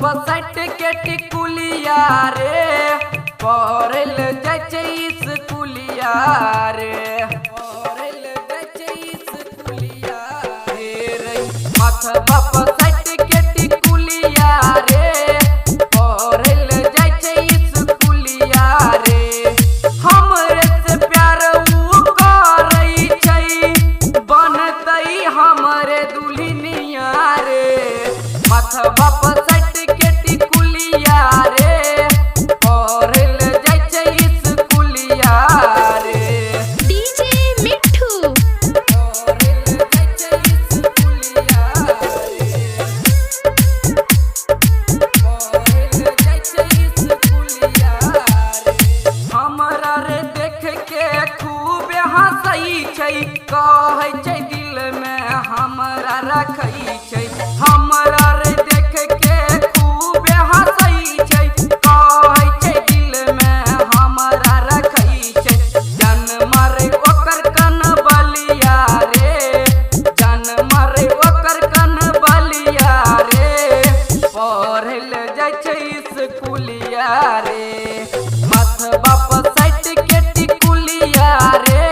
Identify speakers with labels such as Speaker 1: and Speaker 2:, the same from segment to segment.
Speaker 1: बाप सट के टिकुलिया रे पढ़ल जाइ स्कूलिया रे पढ़ल जाइ स्कूलिया रे माथ बाप सट के टिकुलिया रे पढ़ल जाइ स्कूलिया रे हमरे से प्यार उ करई छै बनतई हमरे दुल्हनिया रे माथ बाप सट के टिकुलिया रे पढ़ल जाइ स्कूलिया रे
Speaker 2: डीजे मिठू
Speaker 1: पढ़ल जाइ स्कूलिया रे पढ़ल जाइ स्कूलिया रे हमरा रे देख के खूब हंसई छै कहै छै दिल में हमरा रखई छै हमरा रे देख के खूब हंसई छै कहै छै दिल में हमरा रखई छै जन्म रे ओकर कन बलिया रे जन्म रे ओकर कन बलिया रे पढ़ल जाइ स्कूलिया रे माथ बाप सट के टिकुलिया रे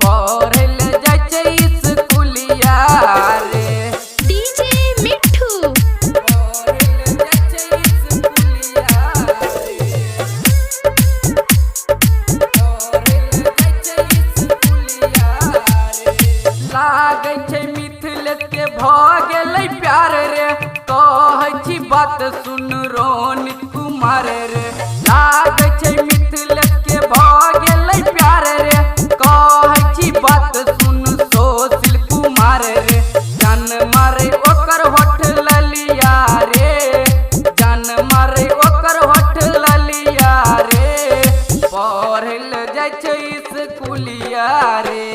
Speaker 1: पढ़ल जाइ स्कूलिया रे
Speaker 2: डीजे मिठू
Speaker 1: पढ़ल जाइ स्कूलिया रे पढ़ल जाइ स्कूलिया रे लागै छै मिथिलेश के भ गेलै प्यार रे कहै छी बात सुन रोनित कुमार रे लागै छै मिथिलेश के भ गेलै प्यार रे कहै छी बात सुन सुशील कुमार रे जन्म रे ओकर होठ ललिया रे जन्म रे ओकर होठ ललिया रे पढ़ल जाइ स्कूलिया रे।